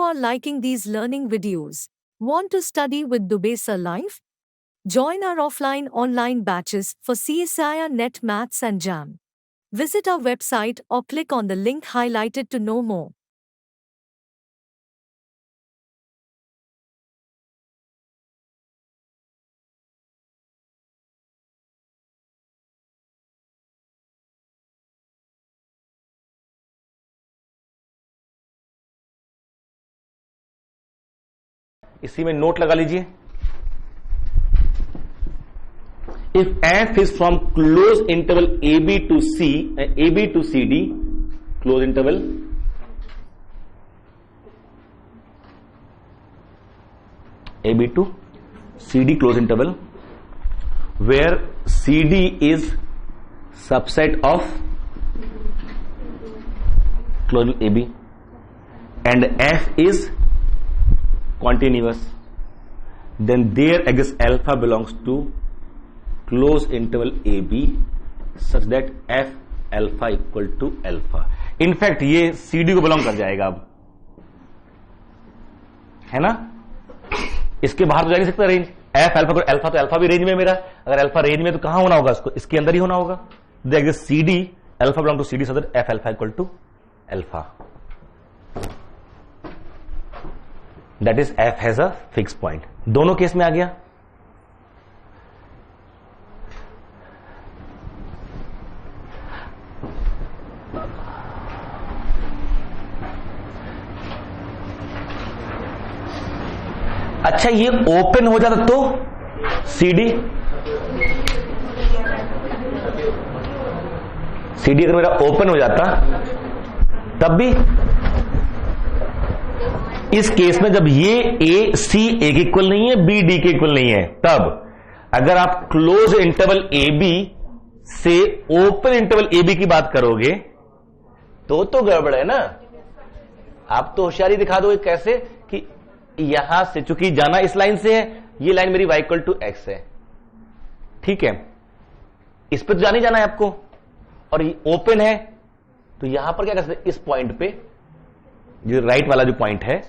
are liking these learning videos. Want to study with Dubesa Live? Join our offline online batches for CSIR Net Maths and JAM. Visit our website or click on the link highlighted to know more. इसी में note लगा लीजिए. If f is from closed interval AB to CD, closed interval AB to CD, closed interval, where CD is subset of closed AB and f is continuous, then there exists alpha belongs to closed interval AB such that f alpha equal to alpha. In fact ये CD को belong कर जाएगा. अब है ना, इसके बाहर तो जा नहीं सकता रेंज. f alpha को alpha, तो alpha भी रेंज में मेरा. अगर alpha रेंज में तो कहां होना होगा, इसको इसके अंदर ही होना होगा. There exists CD, alpha belong to CD such that f alpha equal to alpha. That is f has a fixed point. दोनों केस में आ गया. अच्छा ये ओपन हो जाता तो CD अगर मेरा ओपन हो जाता तब भी, इस केस में जब ये A C A के इक्वल नहीं है, B D के इक्वल नहीं है, तब अगर आप क्लोज इंटरवल AB से ओपन इंटरवल AB की बात करोगे तो गड़बड़ है ना. आप तो होशियारी दिखा दोगे कैसे कि यहां से, चूंकि जाना इस लाइन से है, ये लाइन मेरी y इक्वल टू x है, ठीक है, इस पे तो जाने जाना है आपको, और ये ओपन है, तो यहां पर क्या कर सकते, इस पॉइंट पे जो राइट वाला जो पॉइंट है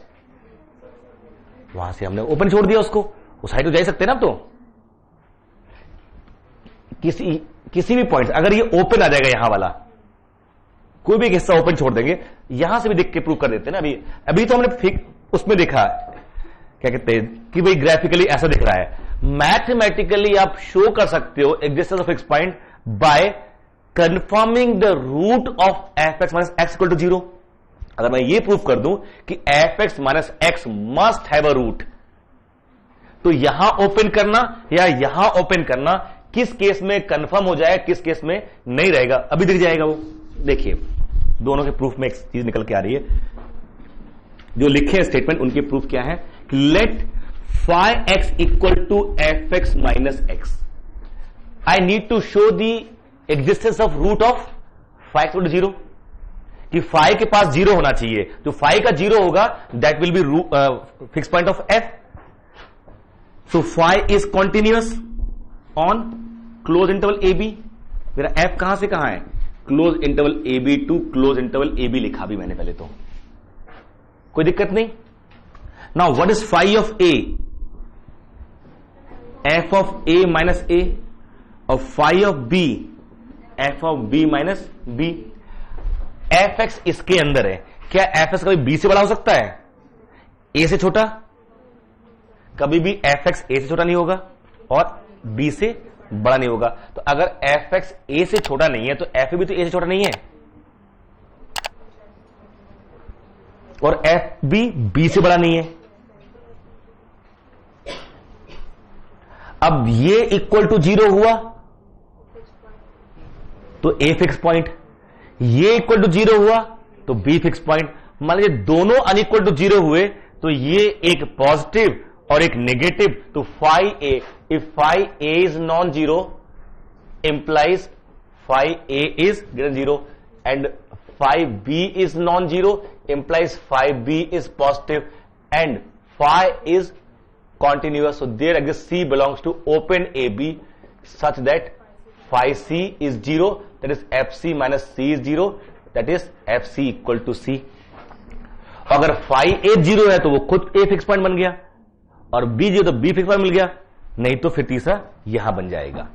वहां से हमने ओपन छोड़ दिया उसको, उस साइड तो जा ही सकते हैं ना. अब तो किसी भी पॉइंट अगर ये ओपन आ जाएगा, यहां वाला कोई भी एक हिस्सा ओपन छोड़ देंगे, यहां से भी देख के प्रूव कर देते हैं ना. अभी तो हमने उसमें देखा, क्या कहते हैं कि भाई ग्राफिकली ऐसा दिख रहा है. मैथमेटिकली आप शो कर सकते हो existence of fix point by confirming the root of f x minus x equal to 0. अगर मैं ये प्रूफ कर दूं कि f x minus x must have a root, तो यहां ओपन करना या यहां ओपन करना किस केस में कंफर्म हो जाए, किस केस में नहीं रहेगा, अभी दिख जाएगा वो. देखिए दोनों के प्रूफ में एक चीज निकल के आ रही है. जो लिखे हैं स्टेटमेंट, उनके प्रूफ क्या है कि let phi x equal to f x minus x. I need to show the existence of root of phi x equal to 0, कि फाई के पास 0 होना चाहिए. जो फाई का 0 होगा that will be fix point of F. So phi is continuous on close interval A B. मेरा F कहां से कहां है, close interval A B to close interval A B लिखा भी मैंने पहले, तो कोई दिक्कत नहीं. Now what is phi of A, F of A minus A, और phi of B F of B minus B. F X इसके अंदर है, क्या एफ एक्स कभी बी से बड़ा हो सकता है, ए से छोटा? कभी भी एफ एक्स ए से छोटा नहीं होगा और बी से बड़ा नहीं होगा. तो अगर एफ एक्स ए से छोटा नहीं है तो एफ भी तो ए से छोटा नहीं है, और एफ भी बी से बड़ा नहीं है. अब ये इक्वल टू 0 हुआ तो ए फिक्स पॉइंट, ये इक्वल टू 0 हुआ तो बी फिक्स पॉइंट. मान लीजिए दोनों अनइक्वल टू 0 हुए तो ये एक पॉजिटिव और एक नेगेटिव, तो phi a, if phi a is non zero implies phi a is greater 0, and phi b is non zero implies phi b is positive and phi is continuous. So there exists C belongs to open AB such that phi C is 0, that is FC minus C is 0, that is FC equal to C. अगर phi ए 0 है तो वो खुद a fix point बन गया, और B 0 तो B fix point मिल गया, नहीं तो फिर तीसरा यहां बन जाएगा।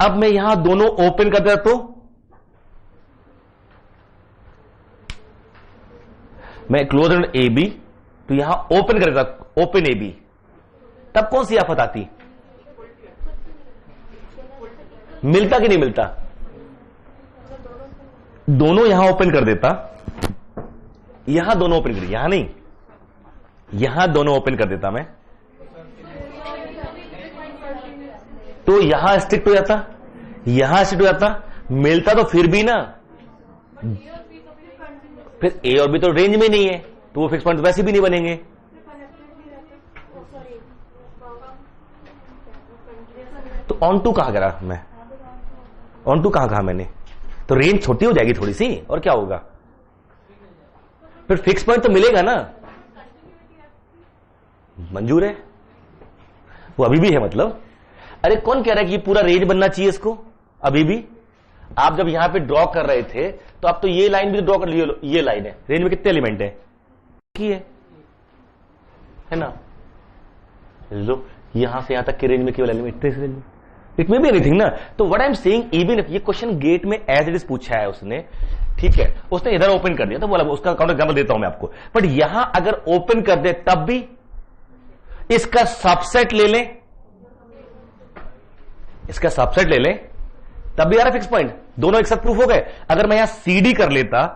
अब मैं यहां दोनों ओपन कर देता, तो मैं क्लोज ए बी, तो यहां ओपन कर देता, ओपन ए बी, तब कौन सी आफत आती? मिलता कि नहीं मिलता? दोनों यहां ओपन कर देता, यहां दोनों ओपन कर, यहां नहीं, यहां दोनों ओपन कर देता मैं, तो यहां स्ट्रिक्ट हो जाता, यहां स्ट्रिक्ट हो जाता, मिलता तो फिर भी ना, फिर ए और बी तो रेंज में नहीं है, तो वो फिक्स पॉइंट वैसे भी नहीं बनेंगे। तो ऑन टू कहां करा मैं, ऑन टू कहां कहा मैंने, तो रेंज छोटी हो जाएगी थोड़ी सी, और क्या होगा, फिर फिक्स पॉइंट तो मिलेगा ना। मंजूर है, वो अभी भी है मतलब। अरे कौन कह रहा है कि पूरा रेंज बनना चाहिए इसको? अभी भी आप जब यहां पे ड्रॉ कर रहे थे तो आप तो ये लाइन भी ड्रॉ कर लिए, ये लाइन है, रेंज में कितने एलिमेंट है ना, लो यहां से यहां तक के रेंज में केवल एलिमेंट, इट में भी एनीथिंग ना। तो what I am saying, even ये क्वेश्चन गेट में एज इट इज पूछा है उसने, ठीक है, उसने इधर ओपन कर दिया तो बोला, उसका काउंटर एग्जांपल देता हूं मैं आपको, बट यहां अगर ओपन कर दे तब भी इसका सबसेट ले लें, इसका सबसेट ले लें, तब भी आ रहा फिक्स पॉइंट, दोनों एक साथ प्रूफ हो गए। अगर मैं यहां सीडी कर लेता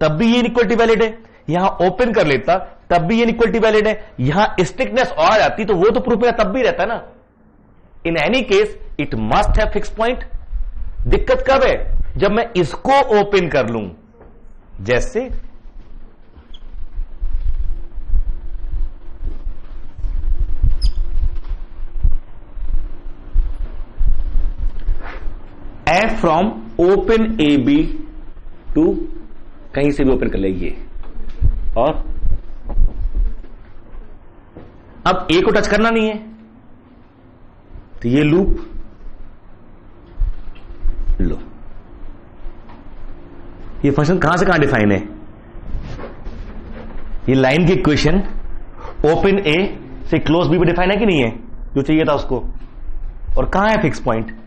तब भी ये इनइक्वालिटी वैलिड है, यहां ओपन कर लेता तब भी ये इनइक्वालिटी वैलिड है, यहां स्ट्रिक्टनेस और आ जाती तो वो तो प्रूफ में तब भी रहता ना। In any case it must have fix point. दिक्कत कब है? जब मैं इसको ओपन कर लूं, जैसे f from open A B to, कहीं से भी ओपन कर लेंगे, और अब ए को टच करना नहीं है तो ये लूप लो, ये फंक्शन कहां से कहां डिफाइन है, ये लाइन की इक्वेशन ओपन ए से क्लोज बी पे डिफाइन है कि नहीं है, जो चाहिए था उसको, और कहां है फिक्स पॉइंट?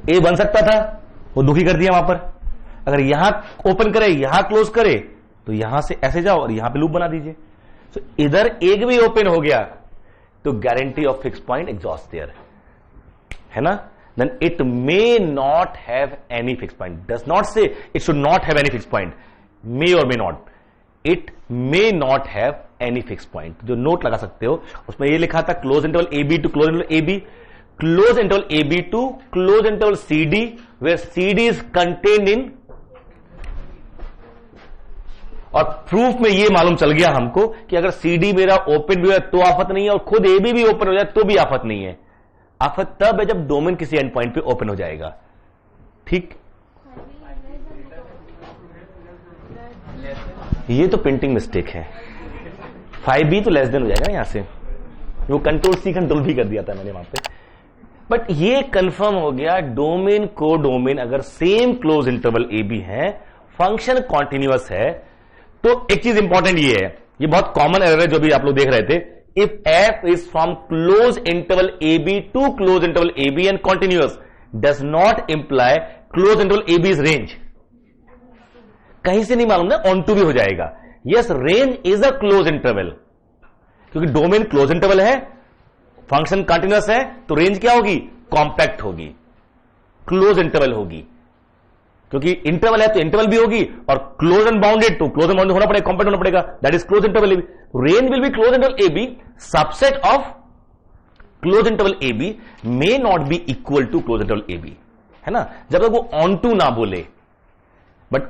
ए बन सकता था, वो दुखी कर दिया वहां पर। अगर यहां ओपन करे, यहां क्लोज करे, तो यहां से ऐसे जाओ और यहां पे लूप बना दीजिए। तो इधर एक भी ओपन हो गया तो guarantee of fix point exist there, है ना। Then it may not have any fix point, does not say it should not have any fix point, may और may not, it may not have any fix point. जो note लगा सकते हो उसमें ये लिखा था close interval A B to close interval A B, close interval AB to close interval CD, where CD is contained in, और proof में ये मालूम चल गया हमको कि अगर CD मेरा ओपन भी है तो आफत नहीं है, और खुद AB भी ओपन हो जाए तो भी आफत नहीं है। आफत तब है जब डोमेन किसी एंड पॉइंट पे ओपन हो जाएगा, ठीक। ये तो प्रिंटिंग मिस्टेक है, 5B तो लेस देन हो जाएगा यहां से, वो कंट्रोल C कंट्रोल भी कर दिया था मैंने वहां पे। बट ये कंफर्म हो गया, डोमेन को डोमेन अगर सेम क्लोज इंटरवल ए बी है, फंक्शन कॉन्टिन्यूअस है, तो एक चीज इंपॉर्टेंट ये है, ये बहुत कॉमन एरर है जो भी आप लोग देख रहे थे, if F is from close interval A B to close interval A b and continuous does not imply close interval A b is range. कहीं से नहीं मालूम ना, ऑन टू भी हो जाएगा। Yes, range is a close interval, क्योंकि domain close interval है, फंक्शन कंटिन्यूअस है, तो रेंज क्या होगी? कॉम्पैक्ट होगी, क्लोज इंटरवल होगी, क्योंकि इंटरवल है तो इंटरवल भी होगी, और क्लोज एंड बाउंडेड तो क्लोज एंड बाउंडेड होना पड़ेगा, कॉम्पैक्ट होना पड़ेगा, that is close interval A b. Range will be close interval A b, subset of close interval A b may not be equal to close interval A b, है ना, जब तक वो on to ना बोले। But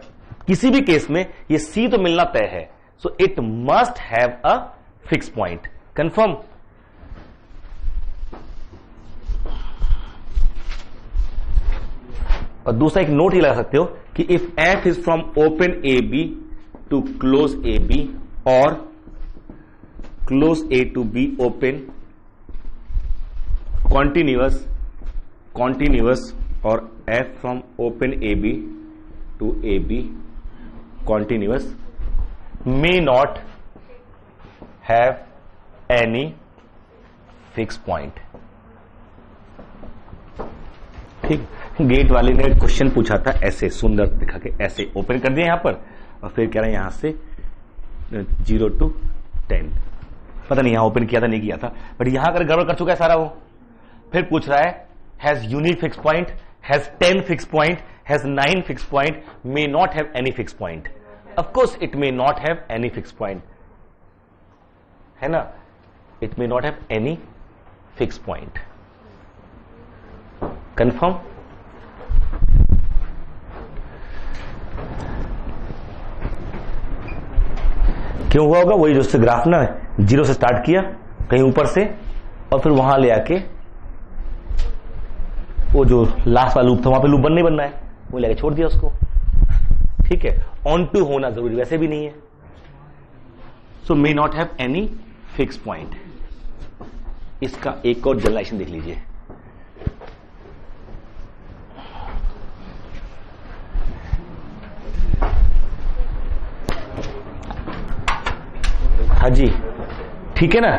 किसी भी case में ये सी तो मिलना तय है, so it must have a fix point, confirm. और दूसरा एक नोट ही लगा सकते हो कि if F is from open A B to close A B और close A to B open continuous और F from open A B to A B continuous, may not have any fix point. ठीक, GATE वाले ने question पूछा था ऐसे सुंदर दिखा के, ऐसे ओपन कर दिया यहां पर और फिर कह रहे हैं यहां से 0 to 10, पता नहीं यहां ओपन किया था नहीं किया था, बट यहां अगर गड़बड़ कर चुका है सारा वो। फिर पूछ रहा है has unique fix point, has 10 fix point, has 9 fix point, may not have any fix point. Of course it may not have any fix point, है ना, it may not have any fix point. Confirm? क्यों हुआ होगा? वही जो उससे graph ना 0 से स्टार्ट किया कहीं ऊपर से और फिर वहां ले आके वो जो लास्ट वाला लूप था वहां पे लूप नहीं बनना है, वो लेके छोड़ दिया उसको। ठीक है, ऑन टू होना जरूरी वैसे भी नहीं है। So may not have any fix point. इसका एक और जनरलाइजेशन देख लीजिए। हाँ जी, ठीक है ना।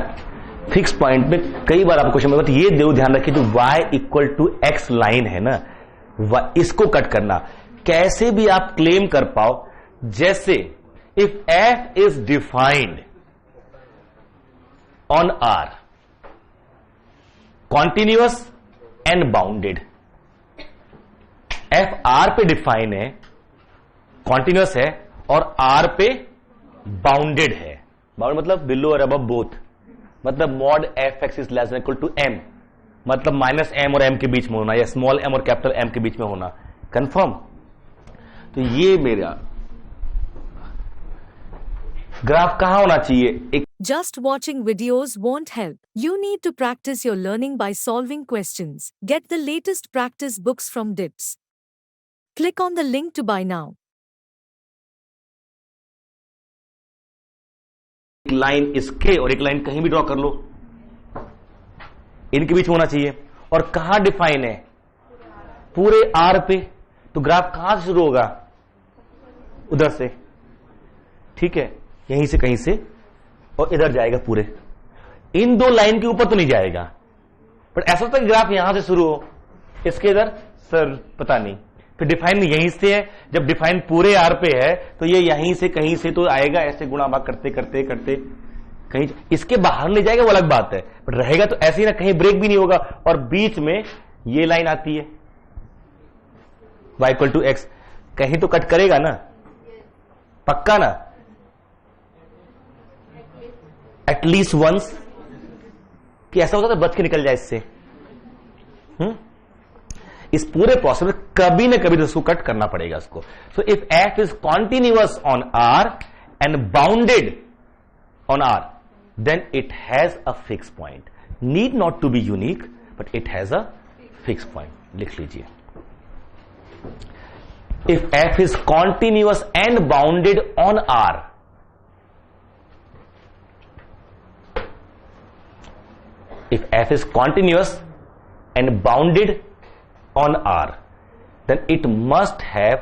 फिक्स पॉइंट में कई बार आपको क्वेश्चन में, बट ये ध्यान रखिए जो y equal to x line है ना, इसको कट करना कैसे भी आप क्लेम कर पाओ, जैसे if f is defined on R continuous and bounded, f R पे डिफाइन है, कॉन्टिन्यूअस है और R पे बाउंडेड है। बाउंड मतलब बिलो और अबव बोथ, मतलब mod f x is less than equal to m, मतलब माइनस एम और एम के बीच में होना या स्मॉल एम और कैपिटल एम के बीच में होना। कंफर्म? तो ये मेरा ग्राफ कहां होना चाहिए? Just watching videos won't help. You need to practice your learning by solving questions. Get the latest practice books from DIPS. Click on the link to buy now. एक लाइन इसके और एक लाइन कहीं भी draw कर लो, इनके बीच में होना चाहिए। और कहां डिफाइन है? पूरे आर पे। तो ग्राफ कहां से शुरू होगा? उधर से। ठीक है, यहीं से कहीं से और इधर जाएगा पूरे। इन दो लाइन के ऊपर तो नहीं जाएगा, बट ऐसा होता है कि ग्राफ यहां से शुरू हो, इसके इधर सर पता नहीं, फिर डिफाइन यहीं से है। जब डिफाइन पूरे आर पे है तो ये यहीं से कहीं से तो आएगा, ऐसे गुणा भाग करते करते करते कहीं इसके बाहर ले जाएगा, वो अलग बात है, बट रहेगा तो ऐसे ही ना, कहीं ब्रेक भी नहीं होगा। और बीच में ये लाइन आती है y इक्वल टू एक्स, कहीं तो कट करेगा ना, पक्का ना, एटलीस्ट वंस, कि ऐसा होता है बच के निकल जाए इससे। इस पूरे प्रोसेस में कभी ना कभी तो इसको कट करना पड़ेगा इसको। So if f is continuous on R and bounded on R, then it has a fixed point. Need not to be unique, but it has a fixed point. लिख लीजिए। If f is continuous and bounded on R, if f is continuous and bounded on R, then it must have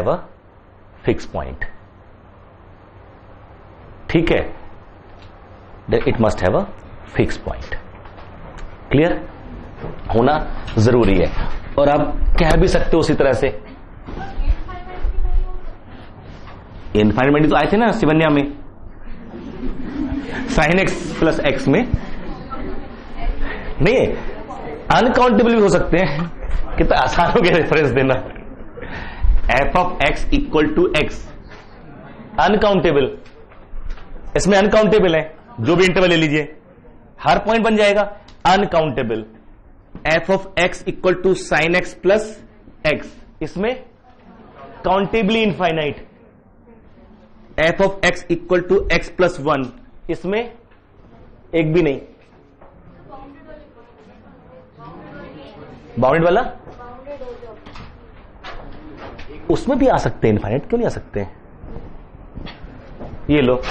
a fixed point. ठीक है, then it must have a fixed point. Clear? होना जरूरी है। और आप कह भी सकते हो उसी तरह से, इनफाइनाइट तो आए थे ना शिवन्या में, साइन एक्स प्लस एक्स में नहीं, अनकाउंटेबल भी हो सकते हैं। कितना आसान हो गया रेफरेंस देना। F of x equal to x, uncountable, इसमें अनकाउंटेबल है, जो भी इंटरवल ले लीजिए हर पॉइंट बन जाएगा uncountable. F of x equal to sine X plus X, इसमें countably infinite. F of x equal to X plus 1, इसमें एक भी नहीं। बाउंडेड वाला उसमें भी आ सकते हैं, इनफाइनाइट क्यों नहीं आ सकते? ये लो,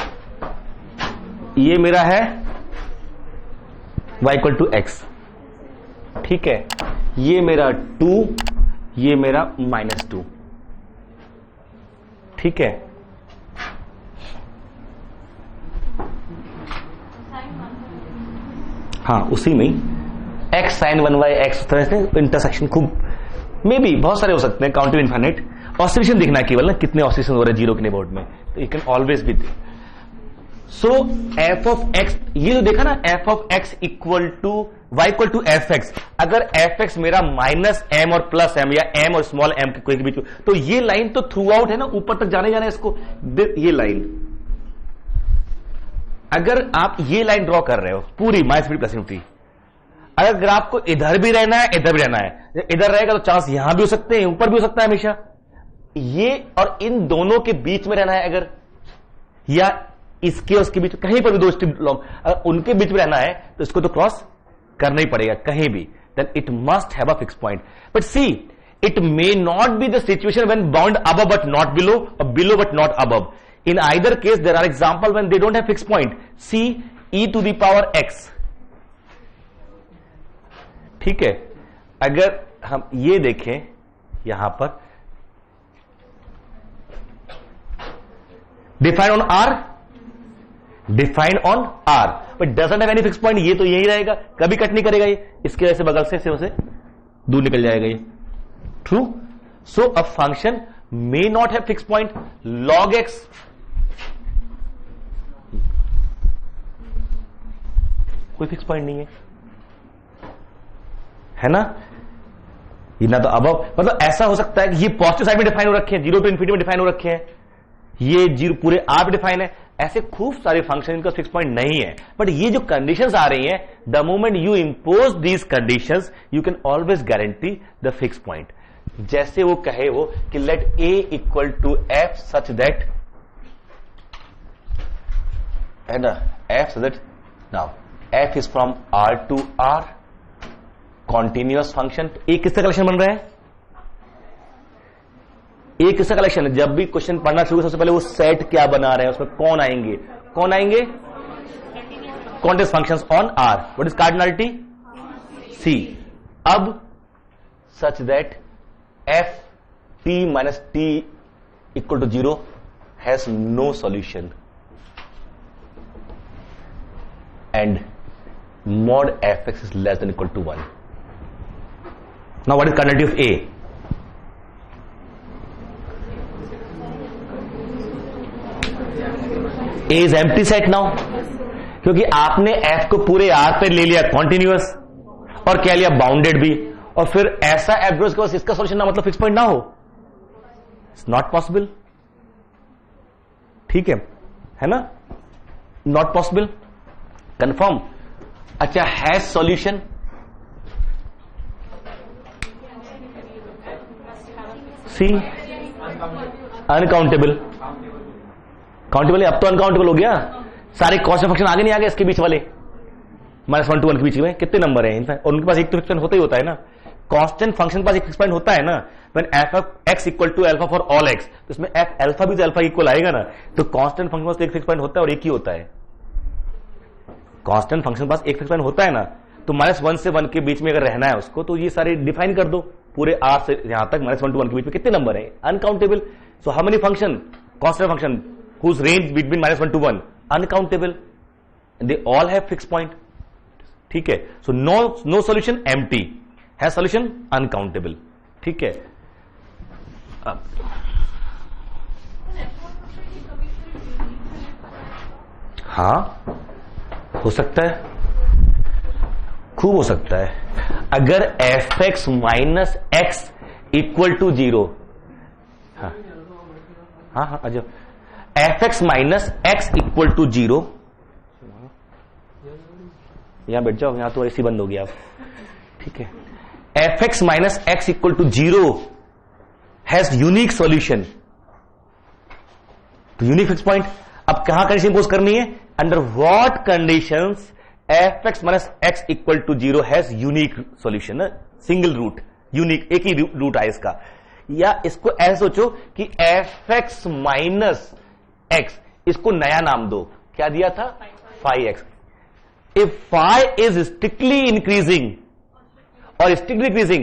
ये मेरा है y इक्वल टू एक्स, ठीक है, ये मेरा 2 ये मेरा -2, ठीक है। हाँ, उसी में x sin 1y x, तरह से इंटरसेक्शन खूब मे बी बहुत सारे हो सकते हैं, काउंटिंग इनफाइनाइट। ऑसिलेशन देखना है केवल ना, कितने ऑसिलेशन हो रहे हैं जीरो के नेबरहुड में, तो you can always be. So f of x, ये जो देखा ना, f of x equal to y equal to f x, अगर एफ एक्स मेरा -m और +m या m और स्मॉल m के कोई के बीच, तो ये लाइन तो थ्रू आउट है ना, ऊपर तक जाने जाना है इसको। ये लाइन, अगर आप ये लाइन ड्रॉ कर रहे हो पूरी -∞, अगर आपको इधर भी रहना है इधर भी रहना है, इधर रहेगा तो चांस यहां भी हो सकते हैं, ऊपर भी हो सकता है हमेशा, ये और इन दोनों के बीच में रहना है अगर, या इसके उसके बीच, कहीं पर भी दो स्ट्रिप लॉन्ग, अगर उनके बीच में रहना है तो इसको तो क्रॉस करना ही पड़ेगा कहीं भी, then it must have a fix point. But see, it may not be the situation when bound above but not below, और below but not above. In either case there are example when they don't have fix point. See e⁻x, ठीक है। अगर हम ये देखें यहां पर, define on R, defined on R, but doesn't have any fix point, ये तो यही रहेगा, कभी कट नहीं करेगा ये, इसके वजह से बगल से उसे दूर निकल जाएगा ये, true. So a function may not have fix point. log x, कोई फिक्स पॉइंट नहीं है ना, ये ना तो अबव, मतलब ऐसा हो सकता है कि ये पॉजिटिव साइड में डिफाइन हो रखे हैं, 0 to ∞ में डिफाइन हो रखे हैं, ये 0 पूरे आप डिफाइन है, ऐसे खूब सारे फंक्शन इनका फिक्स पॉइंट नहीं है। बट ये जो कंडीशंस आ रही हैं, the moment you impose these conditions you can always guarantee the fix point. जैसे वो कहे वो कि let a equal to f such that, है ना, f such that, now f is from r to r, continuous function. एक किसका collection बन रहा है, एक किसका कलेक्शन है। जब भी क्वेश्चन पढ़ना शुरू, सबसे पहले वो सेट क्या बना रहे हैं, उसमें कौन आएंगे, कौन आएंगे, continuous functions on R, what is cardinality, C. अब such that F T minus T equal to 0 has no solution, and mod fx is less than equal to 1. Now what is cardinality of A? A is empty set now, क्योंकि आपने f को पूरे R पे ले लिया continuous, और क्या लिया, बाउंडेड भी, और फिर ऐसा f के पास इसका सॉल्यूशन ना, मतलब फिक्स पॉइंट ना हो, इट्स नॉट पॉसिबल, ठीक है ना, नॉट पॉसिबल, कंफर्म। अच्छा, has solution, c uncountable, countable, अब तो अनकाउंटेबल हो गया, सारे कॉस्ट फंक्शन आगे नहीं आ गए, इसके बीच वाले -1 to 1 के बीच में कितने नंबर है इनफैक्ट, और उनके पास एक तो फिक्स पॉइंट होता ही होता है ना, कांस्टेंट फंक्शन के पास एक फिक्स पॉइंट होता है ना। When f of x equal to alpha for all x, तो इसमें f अल्फा भी तो अल्फा इक्वल आएगा ना, तो कांस्टेंट फंक्शन के पास एक फिक्स पॉइंट होता है और एक ही होता है, कांस्टेंट फंक्शन के पास एक फिक्स पॉइंट होता है ना, तो -1 से 1 के बीच में अगर रहना है उसको, तो ये सारे डिफाइन कर दो, पूरे r से यहां तक -1 to 1 के बीच में कितने नंबर है, uncountable. So how many function, constant function whose range between -1 to 1, uncountable, and they all have fixed point, ठीक है। सो नो सॉल्यूशन एम्प्टी, है सॉल्यूशन अनकाउंटेबल, ठीक है। अब हाँ, हो सकता है, खूब हो सकता है, अगर f(x minus x equal to 0, हाँ हाँ हाँ, अच्छा, f(x minus x equal to 0, यहां बैठ जाओ, यहां तो ऐसी बंद हो गया, ठीक है। f(x minus x equal to 0 has unique solution, तो यूनिक फिक्स पॉइंट। अब कहां कंडीशन इंपोज करनी है, under what conditions f(x minus x equal to 0 has unique solution, single root, unique, एक ही रूट है इसका। या इसको ऐसे सोचो कि f(x माइनस x, इसको नया नाम दो, क्या दिया था, phi(x). If phi is strictly increasing or strictly decreasing,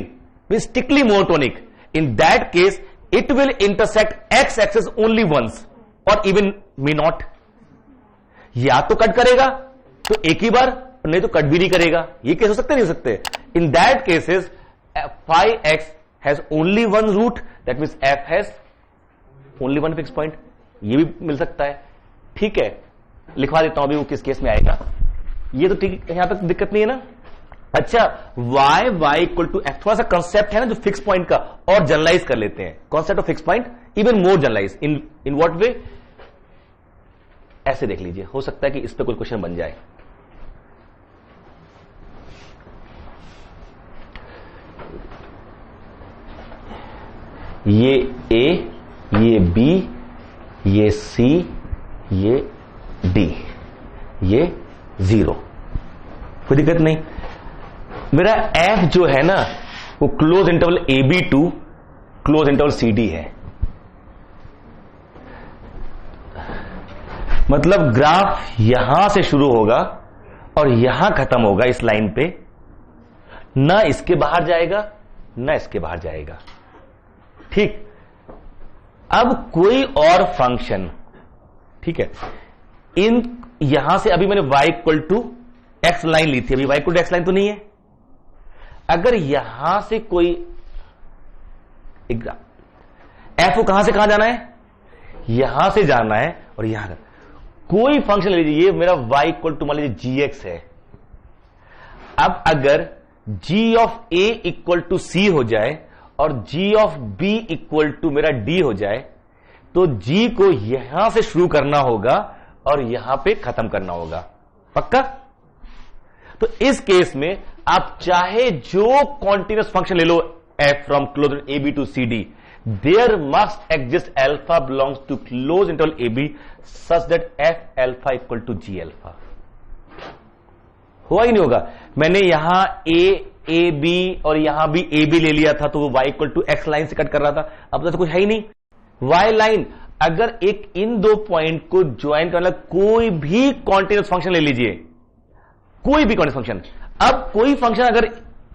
means strictly monotonic, in that case it will intersect x axis only once और इवन मे नॉट। या तो कट करेगा तो एक ही बार, नहीं तो कट भी नहीं करेगा। ये केस हो सकते नहीं हो सकते? In that cases phi x has only one root, that means f has only one fixed point। ये भी मिल सकता है। ठीक है, लिखवा देता हूं अभी वो किस केस में आएगा। ये तो ठीक, यहां तक दिक्कत नहीं है ना। अच्छा, y इक्वल टू f, थोड़ा सा कंसेप्ट है ना जो फिक्स पॉइंट का, और जनरलाइज कर लेते हैं concept of fix point, even more generalise. In what way? ऐसे देख लीजिए, हो सकता है कि इस पर कोई क्वेश्चन बन जाए। ये A, ये B, ये C, ये D, ये 0, कोई दिक्कत नहीं। मेरा F जो है ना वो close interval AB to close interval CD है। मतलब ग्राफ यहां से शुरू होगा और यहां खत्म होगा इस लाइन पे, ना इसके बाहर जाएगा ना इसके बाहर जाएगा। ठीक, अब कोई और फंक्शन, ठीक है, इन यहां से अभी मैंने y equal to x line ली थी, अभी y equal to x line तो नहीं है। अगर यहां से कोई f को कहां से कहां जाना है? यहां से जाना है, और यहां कोई फंक्शन ले लीजिए, ये मेरा y इक्वल टू मान लीजिए gx है। अब अगर g of a equal to c हो जाए और g of b equal to मेरा d हो जाए, तो g को यहां से शुरू करना होगा और यहां पे खत्म करना होगा। पक्का? तो इस केस में आप चाहे जो कॉन्टिन्यूस फंक्शन ले लो f from close a b to c d, there must exist alpha belongs to close interval a b such that f alpha equal to g alpha. हुआ ही नहीं होगा? मैंने यहां a b और यहां भी a b ले लिया था, तो वो y equal to x line से कट कर रहा था। अब तो कुछ है ही नहीं। y लाइन, अगर एक इन दो पॉइंट को ज्वाइन करने कोई भी कॉन्टिन्यूस फंक्शन ले लीजिए, कोई भी कॉन्टिन्यूस फंक्शन। अब कोई फंक्शन अगर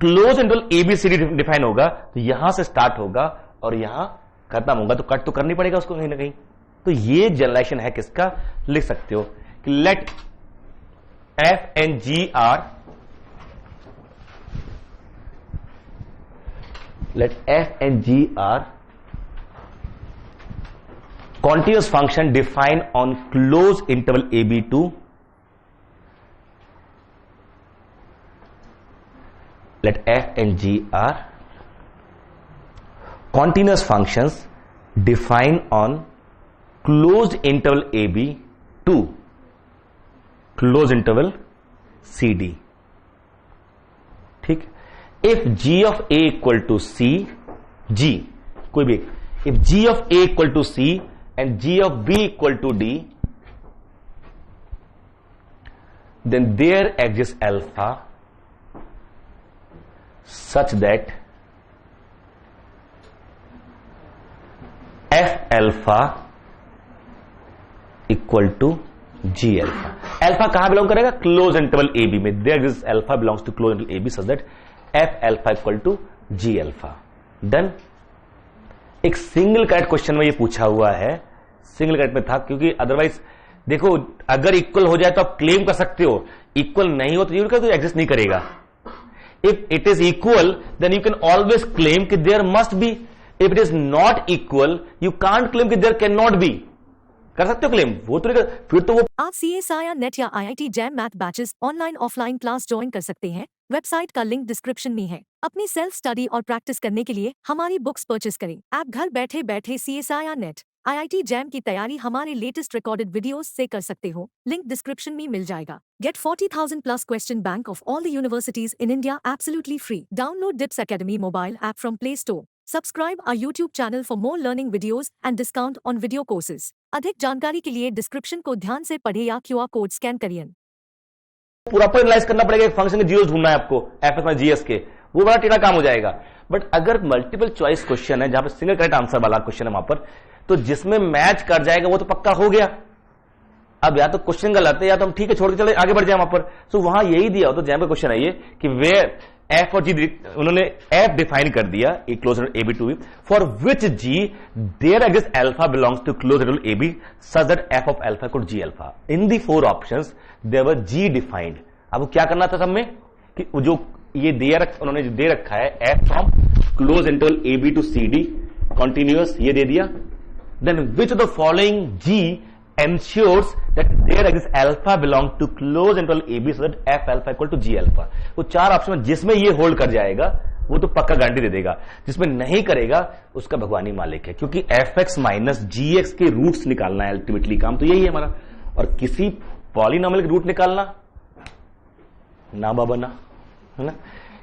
close interval a b c d define होगा तो यहां से स्टार्ट होगा और यहां खत्म होगा, तो कट तो करनी पड़ेगा उसको कहीं ना कहीं। तो ये जनरेशन है किसका? लिख सकते हो कि let f and g are, let f and g are continuous function defined on closed interval ab to let f and g are continuous functions defined on closed interval ab to closed interval cd। ठीक, if g of a equal to c, g कोई भी, if g of a equal to c and g of b equal to d, then there exists alpha such that f alpha equal to g alpha। alpha कहां belong करेगा? Close interval a b में। there exists alpha belongs to closed interval a b such that f alpha equal to g alpha। Done. एक single correct question में ये पूछा हुआ है, single correct में था, क्योंकि अदरवाइज देखो अगर इक्वल हो जाए तो आप क्लेम कर सकते हो, इक्वल नहीं हो तो एग्जिस्ट नहीं करेगा। If it is equal then you can always claim कि there must be, if it is not equal you can't claim कि देयर कैन नॉट बी। कर सकते हो क्लेम, वो तो फिर तो वो। आप CSIR नेट या IIT jam math batches online offline class join कर सकते हैं। वेबसाइट का लिंक डिस्क्रिप्शन में है। अपनी सेल्फ स्टडी और प्रैक्टिस करने के लिए हमारी बुक्स परचेस करें। आप घर बैठे बैठे CSIR नेट IIT जैम की तैयारी हमारे लेटेस्ट रिकॉर्डेड वीडियोस से कर सकते हो। लिंक डिस्क्रिप्शन में मिल जाएगा। Get 40,000 plus question bank of all the universities in India absolutely free. Download DIPS Academy mobile app from Play Store. Subscribe our YouTube channel for more learning videos and discount on video courses. अधिक जानकारी के लिए description को ध्यान से पढ़े या QR code scan करिए। प्रॉपर एनालाइज करना पड़ेगा, एक फंक्शन के जीरोस ढूंढना है आपको एफएस में जीएस के, वो बड़ा टेढ़ा काम हो जाएगा। बट अगर मल्टीपल चॉइस क्वेश्चन है जहां पर सिंगल करेक्ट आंसर वाला क्वेश्चन है, वहां पर तो जिसमें मैच कर जाएगा वो तो पक्का हो गया। अब या तो क्वेश्चन गलत है या तो हम ठीक है छोड़ के चले आगे बढ़ जाए वहां पर। सो वहां यही दिया हो तो जैम का क्वेश्चन है ये कि वेयर एफ और जी, उन्होंने एफ डिफाइन कर दिया A close A B to B for which G there exist alpha belongs to close A B such that F of alpha equal G alpha. In the 4 options there were G defined. अब क्या करना था सब में कि जो ये उन्होंने दे रखा है f from close interval A B to c d continuous, ये दे दिया। Then which of the following g ensures that there exists alpha belong to closed interval AB so that f alpha equal to g alpha। वो 4 option में जिसमें ये hold कर जाएगा वो तो पक्का गारंटी दे देगा, जिसमें नहीं करेगा उसका भगवानी मालिक है, क्योंकि fx माइनस gx के रूट्स निकालना है अल्टीमेटली, काम तो यही है हमारा। और किसी पॉलिनॉमियल के रूट निकालना ना बाबा ना, है ना,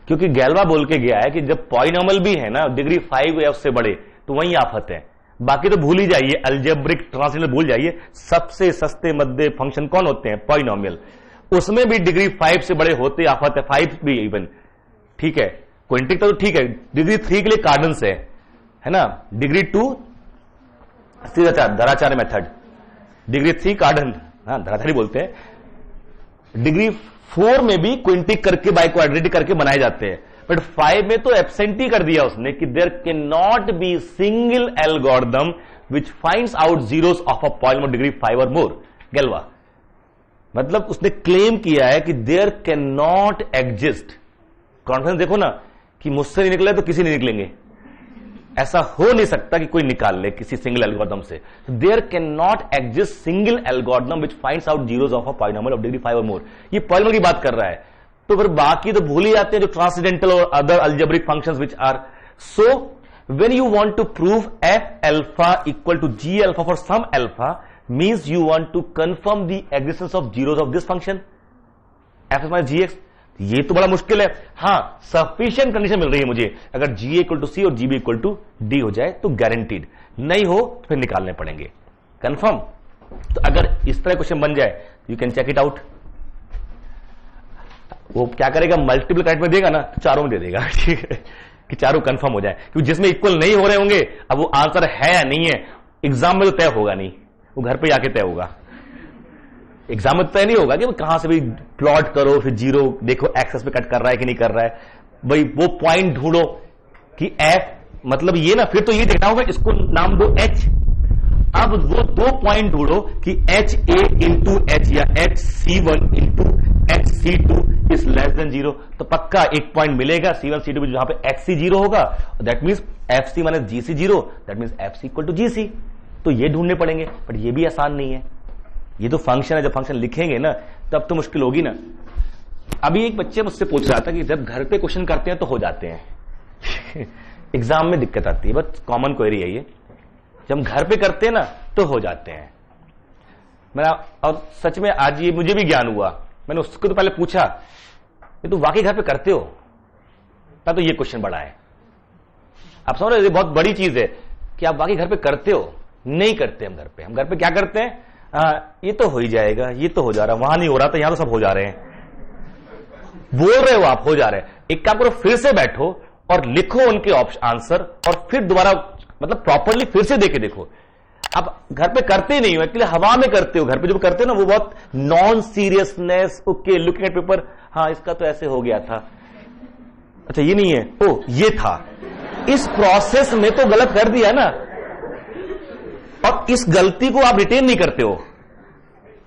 क्योंकि गैल्वा बोल के गया है कि जब पॉलिनॉमियल भी है ना डिग्री 5 या उससे बड़े तो वही आफत है, बाकी तो भूल ही जाइए, अलजेब्रिक ट्रांसलेशन भूल जाइए। सबसे सस्ते मध्य फंक्शन कौन होते हैं? पॉलिनॉमियल। उसमें भी डिग्री 5 से बड़े होते आफत है, 5 भी इवन ठीक है, क्विंटिक तो ठीक है, डिग्री 3 के लिए कार्डन्स है ना, डिग्री 2 धराचार्य मेथड, डिग्री 3 कार्डन, हाँ धराचारी बोलते हैं। डिग्री 4 में भी क्विंटिक करके बाय क्वाड्रेटिक करके बनाए जाते हैं, बट 5 में तो एब्सेंट ही कर दिया उसने कि there can not be single algorithm which finds out zeros of a polynomial degree 5 और मोर। गैल्वा मतलब उसने क्लेम किया है कि there can not exist, confidence देखो ना कि मुझसे नहीं निकले तो किसी नहीं निकलेंगे, ऐसा हो नहीं सकता कि कोई निकाल ले किसी सिंगल एल्गोरिथम से। There can not exist single algorithm which finds out zeros of a polynomial of degree 5 और मोर। ये पॉलिनॉमियल की बात कर रहा है, तो फिर बाकी तो भूल ही जाते हैं जो ट्रांसेंडेंटल और other algebraic functions which are. So when you want to prove f alpha equal to g alpha for some alpha means you want to confirm the existence of zeros of this function f minus g x. ये तो बड़ा मुश्किल है, हां sufficient condition मिल रही है मुझे, अगर जी इक्वल टू सी और g b equal to d हो जाए तो गारंटीड, नहीं हो तो फिर निकालने पड़ेंगे कंफर्म। तो अगर इस तरह क्वेश्चन बन जाए you can check it out. वो क्या करेगा, मल्टीपल करेक्ट में देगा ना तो चारों में दे देगा ठीक है, कि चारों कंफर्म हो जाए, क्योंकि जिसमें इक्वल नहीं हो रहे होंगे अब वो आंसर है या नहीं है एग्जाम में तो तय होगा नहीं, वो घर पे आके तय होगा। एग्जाम में तय नहीं होगा कि वो कहां से भी प्लॉट करो फिर जीरो देखो एक्सेस पे कट कर रहा है कि नहीं कर रहा है, भाई वो पॉइंट ढूंढो कि एफ मतलब ये ना, फिर तो ये देखना होगा इसको नाम दो एच। अब वो 2 पॉइंट ढूंढो कि एच ए इंटू एच या h c one into h c two is less than 0, तो पक्का एक पॉइंट मिलेगा C1 C2 जहां पे एच सी 0 होगा, that means F C minus G C 0, that means F C equal to G C. तो ये ढूंढने पड़ेंगे, बट ये भी आसान नहीं है, ये तो फंक्शन है, जब फंक्शन लिखेंगे ना तब तो मुश्किल होगी ना। अभी एक बच्चे मुझसे पूछ रहा था कि जब घर पे क्वेश्चन करते हैं तो हो जाते हैं एग्जाम में दिक्कत आती है, बस कॉमन क्वेरी है ये, जब घर पे करते हैं ना तो हो जाते हैं। मेरा और सच में आज ये मुझे भी ज्ञान हुआ, मैंने उसको तो पहले पूछा कि तू वाकई घर पे करते हो, तब तो ये क्वेश्चन बड़ा है। आप समझ रहे, ये बहुत बड़ी चीज है कि आप वाकई घर पे करते हो। नहीं करते हम घर पे, हम घर पे क्या करते हैं, ये तो हो ही जाएगा, ये तो हो जा रहा है, वहां नहीं हो रहा तो यहां तो सब हो जा रहे हैं, बोल रहे हो आप हो जा रहे हैं। एक काम करो, फिर से बैठो और लिखो उनके आंसर और फिर दोबारा मतलब प्रॉपरली फिर से देखे देखो। आप घर पे करते ही नहीं हो, एक्चुअली हवा में करते हो। घर पे जब करते हो ना वो बहुत non seriousness, okay looking at paper, हाँ इसका तो ऐसे हो गया था, अच्छा ये नहीं है, ओ ये था, इस प्रोसेस में तो गलत कर दिया ना, और इस गलती को आप रिटेन नहीं करते हो,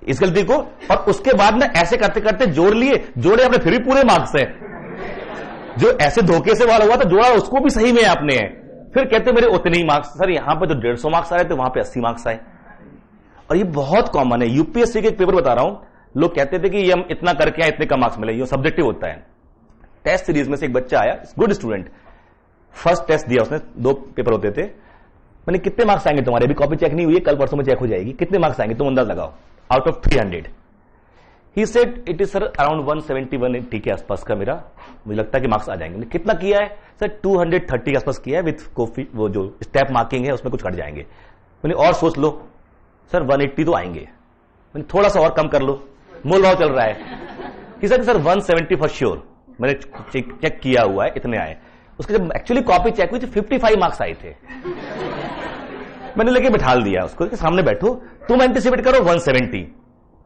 इस गलती को, और उसके बाद ना ऐसे करते करते जोड़ लिए, जोड़े आपने फिर भी पूरे मार्क्स है। जो ऐसे धोखे से वाला हुआ था जोड़ा उसको भी सही में आपने है, फिर कहते मेरे उतने ही मार्क्स, सर यहां पर जो 150 मार्क्स आ रहे थे वहां पे 80 मार्क्स आए। और ये बहुत कॉमन है, यूपीएससी के एक पेपर बता रहा हूं, लोग कहते थे कि ये हम इतना करके आए इतने कम मार्क्स मिले, ये सब्जेक्टिव होता है। टेस्ट सीरीज में से एक बच्चा आया, गुड स्टूडेंट, फर्स्ट टेस्ट दिया उसने, 2 पेपर होते थे, मैंने कितने मार्क्स आएंगे तुम्हारे, अभी कॉपी चेक नहीं हुई है, कल परसों में चेक हो जाएगी, कितने मार्क्स आएंगे तुम अंदाज लगाओ, out of 300। He said it is sir around 170-180 के आसपास का मेरा, मुझे लगता है कि मार्क्स आ जाएंगे। कितना किया है सर, 230 के आसपास किया है, विथ कॉफी वो जो स्टेप मार्किंग है उसमें कुछ कट जाएंगे। मैंने और सोच लो सर 180 तो आएंगे, मैंने थोड़ा सा और कम कर लो, मूल भाव चल रहा है कि सर 170 फॉर श्योर, मैंने चेक किया हुआ है इतने आए। उसके जब एक्चुअली कॉपी चेक हुई तो 55 मार्क्स आए थे। मैंने लेके बिठा दिया उसको कि सामने बैठो, तुम एंटिसिपेट करो 170,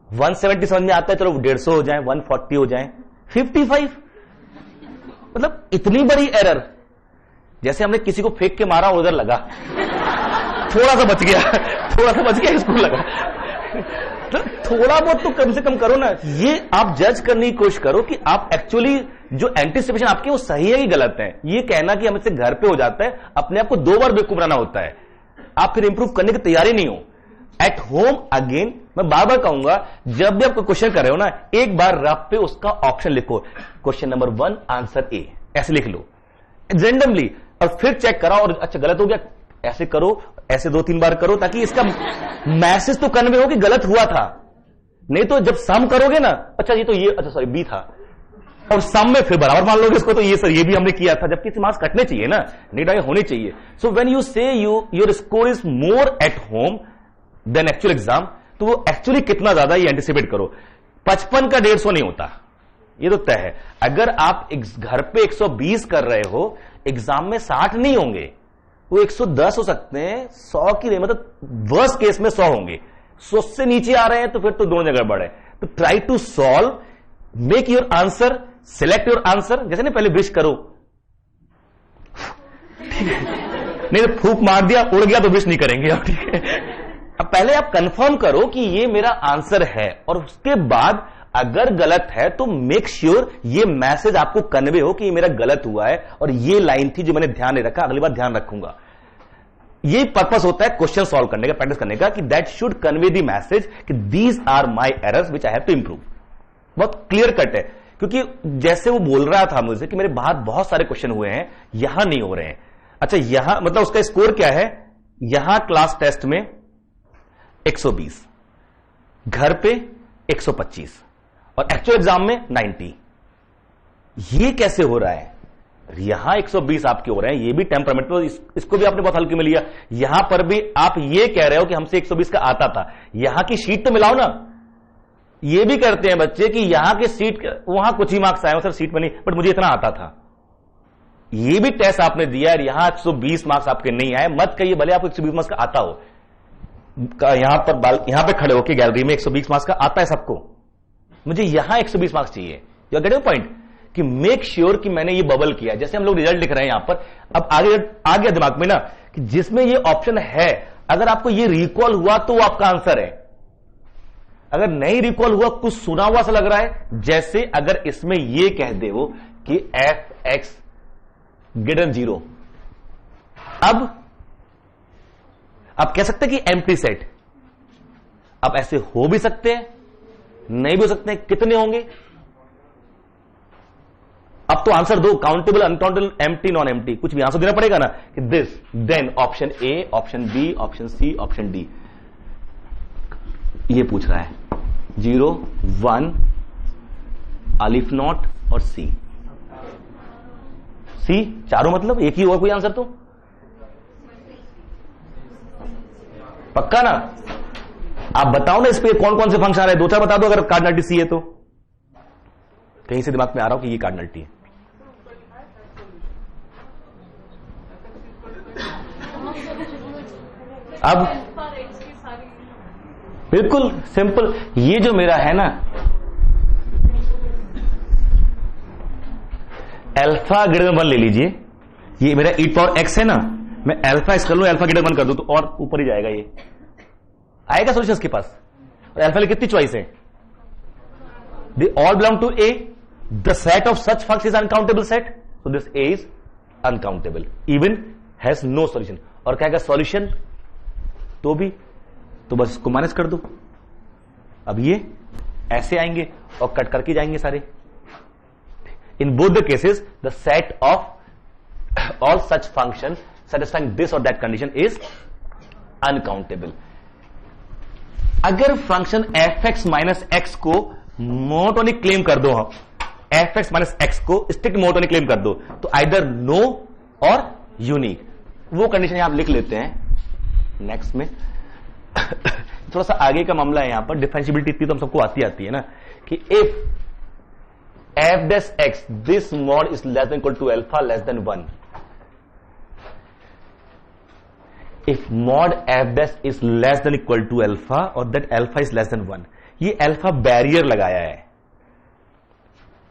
170 समझ में आता है, चलो 150 हो जाए, 140 हो जाए, 55। मतलब इतनी बड़ी एरर, जैसे हमने किसी को फेंक के मारा, उधर लगा, थोड़ा सा बच गया, थोड़ा सा बच गया, इसको लगा। तो थोड़ा बहुत तो कम से कम करो ना। ये आप जज करने की कोशिश करो कि आप एक्चुअली जो एंटिसिपेशन आपकी वो सही है कि गलत है। ये कहना कि हमसे घर पे हो जाता है, अपने आप को 2 बार बेवकूफ बनाना होता है, आप फिर इंप्रूव करने की तैयारी नहीं हो। एट होम अगेन, मैं बार बार कहूंगा, जब भी आप क्वेश्चन कर रहे हो ना, एक बार रफ पे उसका ऑप्शन लिखो, क्वेश्चन नंबर 1 आंसर ए, ऐसे लिख लो रैंडमली, और फिर चेक कराओ, और अच्छा गलत हो गया, ऐसे करो, ऐसे 2-3 बार करो, ताकि इसका मैसेज तो कन्वे हो कि गलत हुआ था। नहीं तो जब सम करोगे ना, अच्छा ये तो ये, अच्छा सॉरी बी था, और सम में फिर बराबर मान लोगे इसको, तो ये सर ये भी हमने किया था, जबकि इसे मार्क्स कटने चाहिए ना, नीट आगे होने चाहिए। So when you say your score is more at home than actual exam, तो वो एक्चुअली कितना ज्यादा ये एंटिसिपेट करो। 55 का 150 नहीं होता, ये तो तय है। अगर आप घर पे 120 कर रहे हो, एग्जाम में 60 नहीं होंगे, वो 110 हो सकते हैं, 100 की नहीं, मतलब वर्स्ट केस में 100 होंगे। 100 से नीचे आ रहे हैं तो फिर तो दोनों जगह गड़बड़ है। तो try to solve, make your answer, select your answer, जैसे ना पहले विश करो, नहीं तो फूक मार दिया, उड़ गया तो विश नहीं करेंगे आप, ठीक है। अब पहले आप कंफर्म करो कि ये मेरा आंसर है, और उसके बाद अगर गलत है तो मेक श्योर ये मैसेज आपको कन्वे हो कि ये मेरा गलत हुआ है, और ये लाइन थी जो मैंने ध्यान नहीं रखा, अगली बार ध्यान रखूंगा। ये पर्पस होता है क्वेश्चन सॉल्व करने का, प्रैक्टिस करने का, कि that should convey the message कि these are my errors which I have to improve. बहुत क्लियर कट है, क्योंकि जैसे वो बोल रहा था मुझे कि मेरे बाहर बहुत सारे क्वेश्चन हुए हैं, यहां नहीं हो रहे हैं। अच्छा यहां मतलब उसका स्कोर क्या है, यहां क्लास टेस्ट में 120, घर पे 125, और एक्चुअल एग्जाम में 90। ये कैसे हो रहा है? यहां 120 आपके हो रहे हैं, ये भी टेम्परामेंट, तो इसको भी आपने बहुत हल्के में लिया। यहां पर भी आप ये कह रहे हो कि हमसे 120 का आता था, यहां की शीट तो मिलाओ ना। ये भी करते हैं बच्चे कि यहां के सीट, वहां कुछ ही मार्क्स आए सर सीट में नहीं, बट मुझे इतना आता था। ये भी टेस्ट आपने दिया और यहां 120 मार्क्स आपके नहीं आए, मत कहिए भले आपको 120 मार्क्स का आता हो। यहां पे खड़े होकर गैलरी में 120 मार्क्स का आता है सबको, मुझे यहां 120 मार्क्स चाहिए। यू गेट योर पॉइंट, कि मेक श्योर कि मैंने ये बबल किया। जैसे हम लोग रिजल्ट लिख रहे हैं यहां पर, अब आगे आ गया दिमाग में ना कि जिसमें ये ऑप्शन है, अगर आपको ये रिकॉल हुआ तो वो आपका आंसर है। अगर नहीं रिकॉल हुआ, कुछ सुना हुआ सा लग रहा है, जैसे अगर इसमें ये कह दे वो कि एफ एक्स ग्रेटर 0, अब आप कह सकते हैं कि एम्प्टी सेट। अब ऐसे हो भी सकते हैं, नहीं भी हो सकते हैं, कितने होंगे? अब तो आंसर दो, countable, uncountable, empty, non empty, कुछ भी आंसर देना पड़ेगा ना कि this, then, option a, option b, option c, option d. ये पूछ रहा है 0, 1, अलिफ नॉट और सी। सी चारों मतलब एक ही होगा कोई आंसर तो? पक्का ना? आप बताओ ना इस पे कौन कौन से फंक्शन आ रहे हैं, 2-4 बता दो अगर कार्डिनलिटी सी है तो। कहीं से दिमाग में आ रहा हो कि ये कार्डिनलिटी है। अब बिल्कुल सिंपल, ये जो मेरा है ना अल्फा ग्रेटर 1 ले लीजिए, ये मेरा e पावर x है ना, मैं अल्फा इस कर लूं, अल्फा ग्रेटर 1 कर दूं तो और ऊपर ही जाएगा, ये आएगा सोल्यूशन के पास। और अल्फा की कितनी चॉइस है? They all belong to a, the set of such function is uncountable set, so this a is uncountable, even has no solution. और कहेगा सॉल्यूशन तो भी, तो बस इसको माइनस कर दो। अब ये ऐसे आएंगे और कट करके जाएंगे सारे। In both the cases the set of all such function satisfying this or that condition is uncountable। अगर फंक्शन fx माइनस एक्स को मोनोटोनिक क्लेम कर दो, हम fx माइनस एक्स को स्ट्रिक्ट मोनोटोनिक क्लेम कर दो, तो आइदर नो और यूनिक। वो कंडीशन यहां आप लिख लेते हैं नेक्स्ट में। थोड़ा सा आगे का मामला है यहां पर, डिफरेंशिएबिलिटी इतनी तो हम सबको आती है ना, कि if f dash x this mod is less than equal to alpha less than 1, if mod f dash is less than equal to alpha or that alpha is less than 1, ये alpha barrier लगाया है,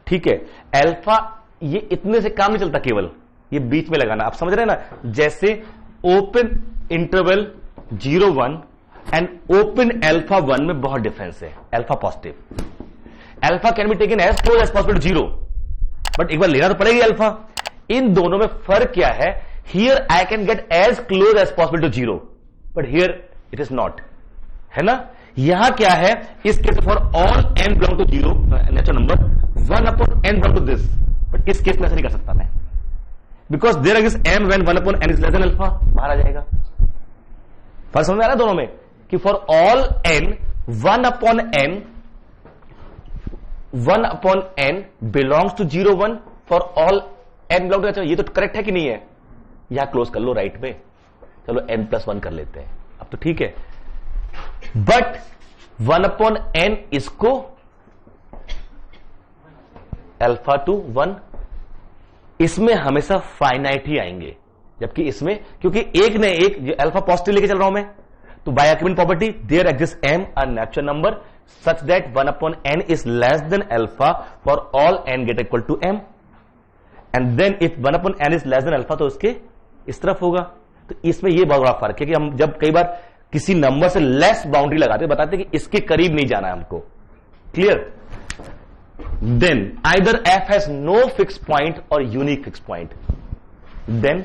ठीक है। Alpha ये इतने से काम नहीं चलता, केवल ये बीच में लगाना, आप समझ रहे हैं ना। जैसे open interval 0-1 and open alpha 1 में बहुत डिफरेंस है। Alpha positive, alpha can be taken as close as possible to 0, but एक बार लेना तो पड़ेगी अल्फा। इन दोनों में फर्क क्या है? Here I can get as close as possible to 0, but here it is not, है ना। यहां क्या है? इस case for all n belong to 0 natural number 1/n belong to this, but इस केस में ऐसा नहीं कर सकता मैं, because there exist m when 1/n is less than alpha, बाहर आ जाएगा। फर्क समझ में आ रहा है दोनों में कि for all n 1/n belongs to 0-1, for all n belong to, ये तो करेक्ट है कि नहीं है? यहां क्लोज कर लो राइट में, चलो n+1 कर लेते हैं, अब तो ठीक है। बट 1/n इसको अल्फा टू 1, इसमें हमेशा फाइनाइट ही आएंगे, जबकि इसमें क्योंकि एक ने एक जो अल्फा पॉजिटिव लेके चल रहा हूं मैं, तो by argument property there exist m a natural number such that 1/n is less than alpha for all n get equal to m, and then if 1/n is less than alpha तो उसके इस तरफ होगा। तो इसमें ये बहुत बड़ा फर्क है कि हम जब कई बार किसी नंबर से लेस बाउंड्री लगाते हैं, बताते हैं कि इसके करीब नहीं जाना है हमको, clear. Then either f has no fixed point or unique fixed point, then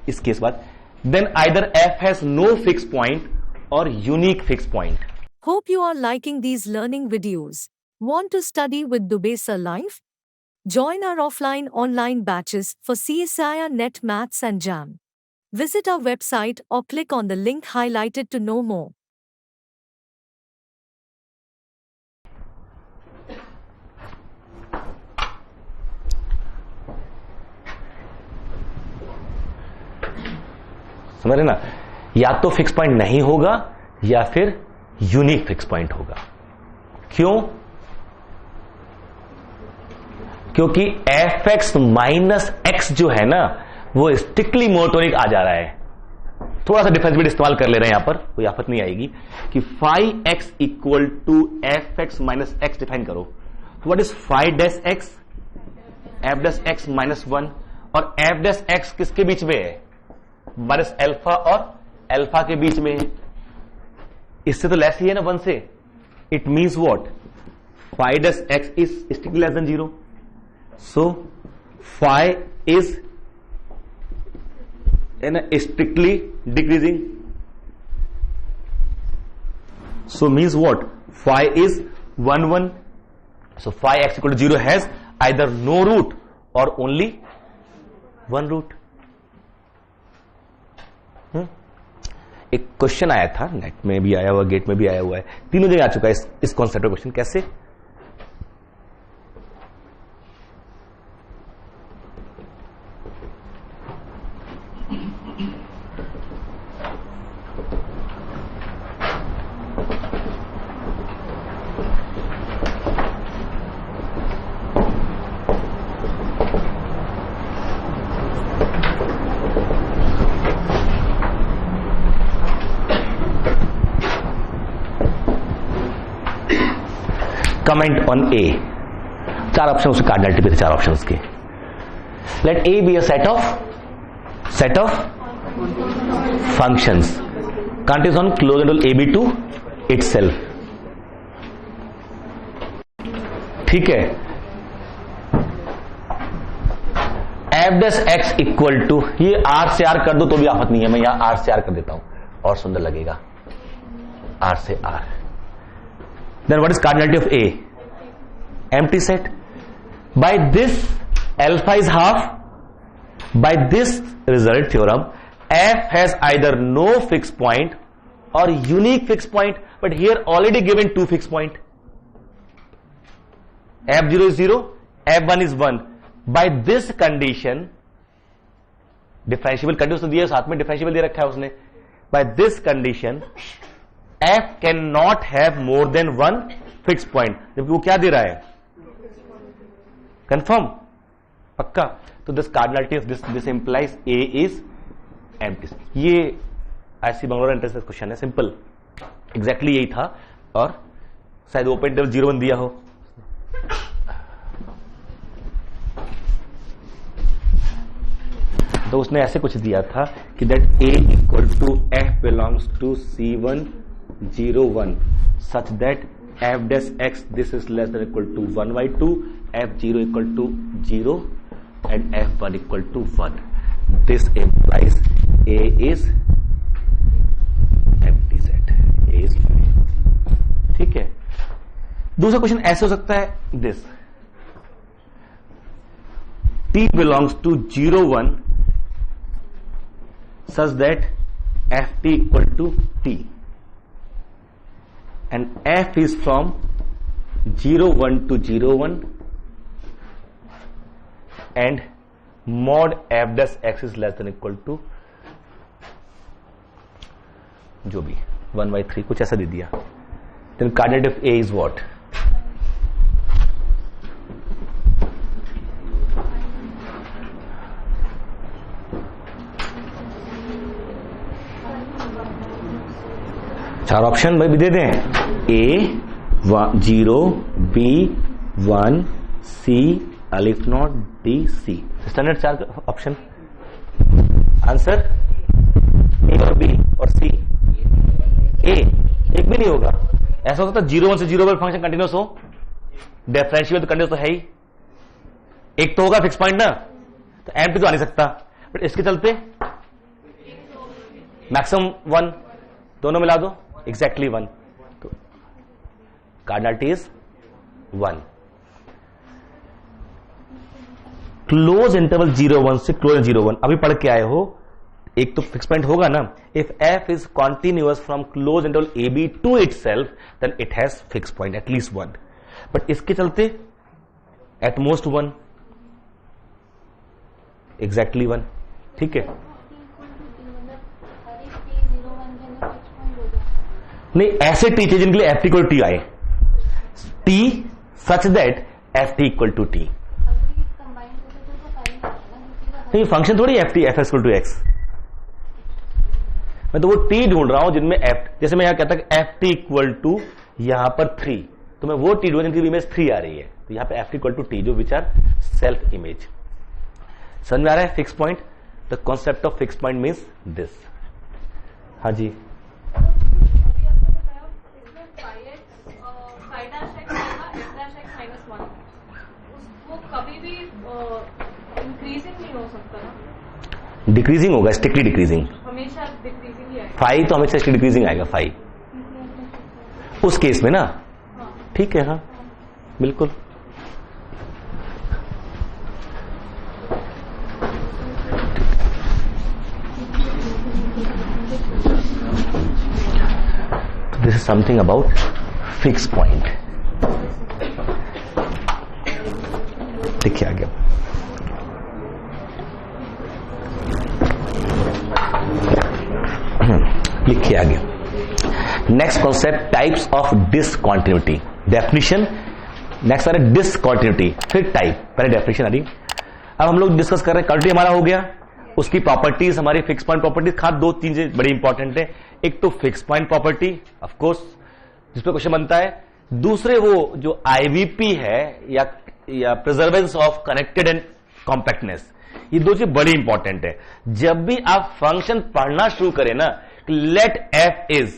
इस केस बाद then either f has no fixed point or unique fixed point। Hope you are liking these learning videos. Want to study with Dubesa Live? Join our offline online batches for CSIR Net Maths and JAM. Visit our website or click on the link highlighted to know more. समझ रहे ना, या तो fix point नहीं होगा या फिर unique fix point होगा। क्यों? क्योंकि fx माइनस x जो है ना, वो स्ट्रिक्टली मोनोटोनिक आ जा रहा है। थोड़ा सा डिफरेंशिएट इस्तेमाल कर ले रहे हैं यहां पर, कोई आफत नहीं आएगी कि phi x equal to fx minus x define करो। What is phi dash x? f dash x minus 1, और f डैश x किसके बीच में है? माइनस अल्फा और अल्फा के बीच में है। इससे तो लेस ही है ना 1 से। It means what? phi dash x is strictly less than 0, so phi is strictly decreasing, so means what? Phi is 1-1, so phi x equal to 0 has either no root or only one root। एक question आया था, net में भी आया हुआ, gate में भी आया हुआ है, तीनों जगह आ चुका है इस कॉन्सेप्ट का क्वेश्चन। कैसे? कमेंट ऑन ए, 4 ऑप्शन उसके कार्डिनलिटी पे थे, 4 ऑप्शन के। Let a be a set of functions can't is on close interval A B to itself, ठीक है। F dash x equal to, ये आर से आर कर दो तो भी आफत नहीं है, मैं यहां आर से आर कर देता हूं और सुंदर लगेगा, आर से are. Then what is cardinality of A? Empty set. By this alpha is half. By this result theorem, f has either no fixed point or unique fixed point, but here already given 2 fixed point. f0 is 0, f1 is 1. By this condition, differentiable condition दिया, साथ में differentiable दे रखा है उसने। By this condition, f can not have more than 1 fix point, जबकि वो क्या दे रहा है? कंफर्म, पक्का। तो this cardinality of this implies A is empty. ये IC बंगलौर एंट्रेंस क्वेश्चन है, सिंपल, एग्जैक्टली यही था। और शायद ओपन इंटरवल 0 1 दिया हो, तो उसने ऐसे कुछ दिया था कि that a equal to f belongs to C1 0 1 such that f dash x this is less than equal to 1/2, f0 equal to 0 and f1 equal to 1. This implies a is empty set, a is free. ठीक है. दूसरा question ऐसे हो सकता है this, t belongs to 0 1 such that ft equal to t and f is from 0 1 to 0 1 and mod f dash x is less than equal to जो भी 1/3 कुछ ऐसा दे दिया. Then coordinate of a is what? चार option भाई भी दे दें, A 0 B 1 C अलिफ नॉट D C. स्टैंडर्ड चार ऑप्शन. आंसर A और B और C. A एक भी नहीं होगा. ऐसा होता है 0 1 से 0 पर फंक्शन कंटिन्यूस हो, डिफरेंशियल तो कंटिन्यूस तो है ही, एक तो होगा फिक्स पॉइंट ना, तो एम्प्टी तो आ नहीं सकता. बट इसके चलते मैक्सिमम 1 दोनों मिला दो, एग्जैक्टली 1, तो कार्डिनलिटी इज 1. क्लोज इंटरवल 0 1 से क्लोज 0 1 अभी पढ़ के आए हो, एक तो फिक्स पॉइंट होगा ना. If f is continuous from close interval A B to itself then it has fix point at least 1. But इसके चलते एट मोस्ट 1, एग्जैक्टली 1. ठीक है, नहीं ऐसे टी चाहिए जिनके लिए एफ इक्वल टी आए, t such that F t equal to t. नहीं फंक्शन थोड़ी f t f equal to x, मैं तो वो टी ढूंढ रहा हूं जिनमें एफ, जैसे मैं यहां कहता कि एफ टी इक्वल टू यहां पर 3, तो मैं वो टी ढूंढ जिनकी इमेज 3 आ रही है, तो यहां पे f t equal to t जो विच आर सेल्फ इमेज. समझ में आ रहा है fix point? The concept of fix point means this. हाँ जी, कभी भी इंक्रीजिंग नहीं हो सकता ना, डिक्रीजिंग होगा, स्ट्रिक्टली डिक्रीजिंग. हमेशा डिक्रीजिंग ही आएगा. 5 तो हमेशा स्ट्रिक्टली डिक्रीजिंग आएगा 5 उस केस में ना. ठीक है, हाँ बिल्कुल. This is something about fix point. देखिए आगे लिखिए आगे. Next concept types of discontinuity. Definition next आ रहा है डिसकॉन्टिन्यूटी, फिर टाइप. पहले डेफिनेशन आ रही. अब हम लोग डिस्कस कर रहे हैं क्वांटिटी हमारा हो गया, उसकी प्रॉपर्टीज, हमारी फिक्स पॉइंट प्रॉपर्टीज. खास दो चीजें बड़ी इंपॉर्टेंट है. एक तो fix point property of course जिस पर क्वेश्चन बनता है, दूसरे वो जो आईवीपी है या प्रिजर्वेंस ऑफ कनेक्टेड एंड कॉम्पैक्टनेस. ये दो चीज बड़ी इंपॉर्टेंट है. जब भी आप फंक्शन पढ़ना शुरू करें ना, लेट एफ इज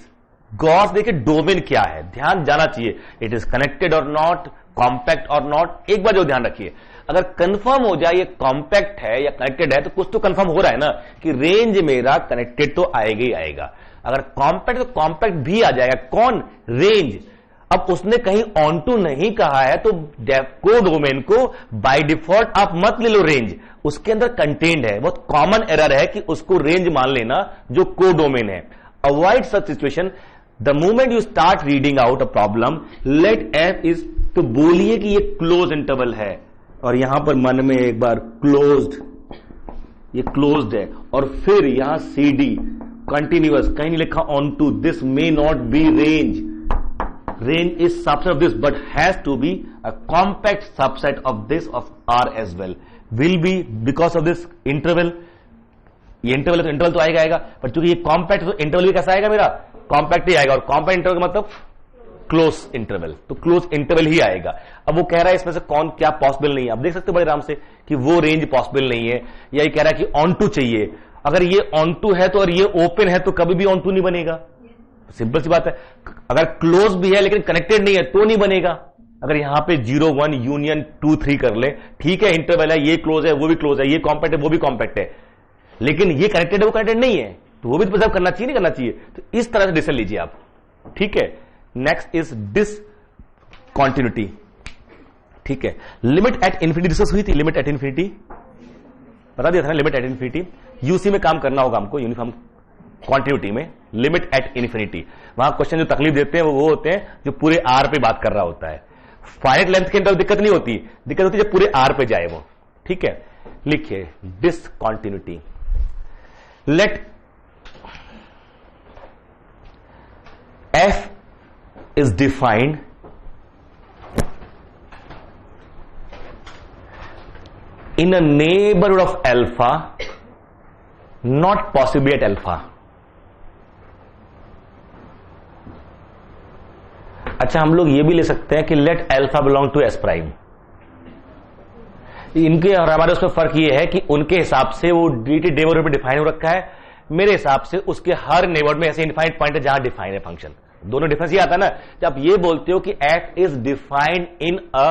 गॉस, देखिए डोमेन क्या है, ध्यान जाना चाहिए. इट इज कनेक्टेड और नॉट, कॉम्पैक्ट और नॉट. एक बार जो ध्यान रखिए, अगर कंफर्म हो जाए ये कॉम्पैक्ट है या कनेक्टेड है, तो कुछ तो कंफर्म हो रहा है ना कि रेंज मेरा कनेक्टेड तो आएगा ही आएगा. अगर कॉम्पैक्ट तो कॉम्पैक्ट भी आ जाएगा. कौन? रेंज. अब उसने कहीं ऑन टू नहीं कहा है, तो को डोमेन को बाय डिफॉल्ट आप मत ले लो रेंज, उसके अंदर कंटेंट है. बहुत कॉमन एरर है कि उसको रेंज मान लेना जो को डोमेन है. Avoid such situation. The moment you start reading out a problem, let F is, तो बोलिए कि ये क्लोज इंटरवल है, और यहां पर मन में एक बार क्लोज्ड, ये क्लोज्ड है, और फिर यहां सी डी कंटिन्यूअस, कहीं नहीं लिखा onto. This may not be range. Range is subset of this but has to be a compact subset of this of R as well. Will be because of this interval. ये interval तो interval तो आएगा, पर चूंकि ये compact तो interval भी कैसा आएगा मेरा? कॉम्पैक्ट ही आएगा. और कॉम्पैक्ट इंटरवल का मतलब क्लोज इंटरवल, तो क्लोज इंटरवल ही आएगा। अब वो कह रहा है इसमें से कौन क्या पॉसिबल नहीं है, आप देख सकते हो बड़े आराम से कि वो रेंज पॉसिबल नहीं है, या ये कह रहा है कि ऑन टू चाहिए। अगर ये ऑन टू है तो, और ये ओपन है तो कभी भी ऑन टू नहीं बनेगा, सिंपल सी बात है। अगर क्लोज भी है लेकिन कनेक्टेड नहीं है तो नहीं बनेगा। अगर यहां पे 0 1 यूनियन 2 3 कर ले, ठीक है इंटरवल है, ये क्लोज है वो भी क्लोज है, ये कॉम्पैक्ट है वो भी कॉम्पैक्ट है, लेकिन ये कनेक्टेड है वो कनेक्टेड नहीं है, तो वो भी प्रिजर्व करना चाहिए नहीं करना चाहिए। तो इस तरह से डिसीजन लीजिए आप, ठीक है। नेक्स्ट इज डिसकंटिन्यूटी, ठीक है। लिमिट एट इंफिनिटी डिस्कस हुई थी, लिमिट एट इंफिनिटी बता दिया था ना, लिमिट एट इंफिनिटी। यूसी में काम करना होगा हमको, यूनिफॉर्म क्वांटिटी में लिमिट एट इंफिनिटी। वहां क्वेश्चन जो तकलीफ देते हैं वो होते हैं जो पूरे आर पे बात कर रहा होता है। फाइनाइट लेंथ के अंदर दिक्कत नहीं होती, दिक्कत होती है जब पूरे आर पे जाए वो, ठीक है। लिखिए discontinuity, let F is defined in a neighborhood of alpha, not possibly at alpha. अच्छा, हम लोग ये भी ले सकते हैं कि let alpha belong to S prime. इनके और हमारे उसमें फर्क ये है कि उनके हिसाब से वो dt नेबरहुड में डिफाइन हो रखा है, मेरे हिसाब से उसके हर नेबरहुड में ऐसे इनफाइनाइट पॉइंट है जहां डिफाइन है फंक्शन। दोनों डिफरेंस ये आता है ना, जब ये बोलते हो कि f is defined in a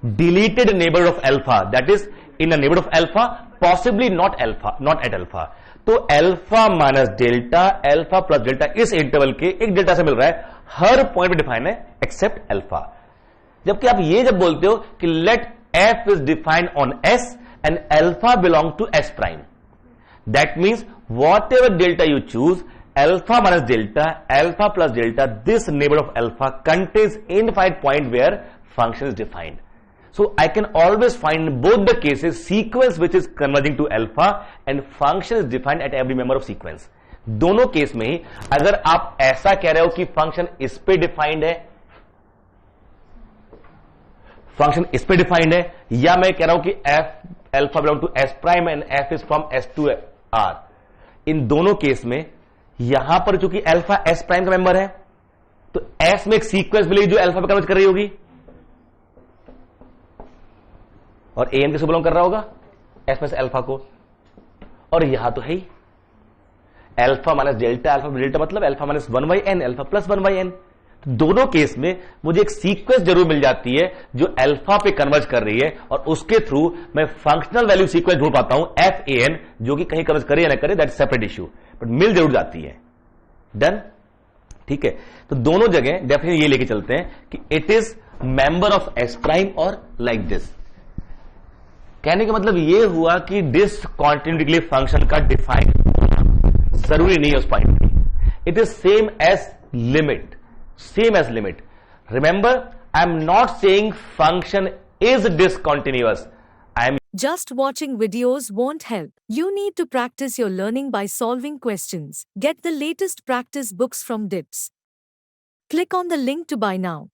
deleted neighbourhood of alpha, that is in a neighbourhood of alpha, possibly not alpha, not at alpha. तो alpha minus delta, alpha plus delta इस इंटरवल के एक डेल्टा से मिल रहा है, हर पॉइंट पे डिफाइन है एक्सेप्ट अल्फा। जबकि आप ये जब बोलते हो कि let f is defined on S and alpha belong to S prime, that means whatever delta you choose, alpha minus delta, alpha plus delta, this neighborhood of alpha contains infinite point where function is defined. So I can always find in both the cases sequence which is converging to alpha and function is defined at every member of sequence. दोनों case में ही अगर आप ऐसा कह रहे हो कि function इस पे डिफाइंड है, फंक्शन इस पे डिफाइंड है, या मैं कह रहा हूं कि f alpha belong to s prime and f is from s to r, इन दोनों केस में यहां पर चूंकि अल्फा s प्राइम का मेंबर है तो s में एक सीक्वेंस मिलेगी जो अल्फा पे कन्वर्ट कर रही होगी, और an किसको बिलोंग कर रहा होगा, s में से अल्फा को, और यहां तो है ही alpha minus delta, alpha delta मतलब alpha minus 1/n, alpha plus 1/n। तो दोनों केस में मुझे एक सीक्वेंस जरूर मिल जाती है जो अल्फा पे कन्वर्ज कर रही है, और उसके थ्रू मैं फंक्शनल वैल्यू सीक्वेंस ढूंढ पाता हूं FAN, जो कि कहीं कन्वर्ज करे या ना करे दैट सेपरेट इश्यू, बट मिल जरूर जाती है। डन, ठीक है। तो दोनों जगह डेफिनेटली ये लेके चलते हैं कि it is member of S prime और लाइक दिस। कहने का मतलब ये हुआ कि डिसकंटिन्यूटी के लिए फंक्शन का डिफाइन जरूरी नहीं है उस पॉइंट पे। It is same age limit, same as limit. Remember, I am not saying function is discontinuous. I am Just watching videos won't help. You need to practice your learning by solving questions. Get the latest practice books from DIPS. Click on the link to buy now.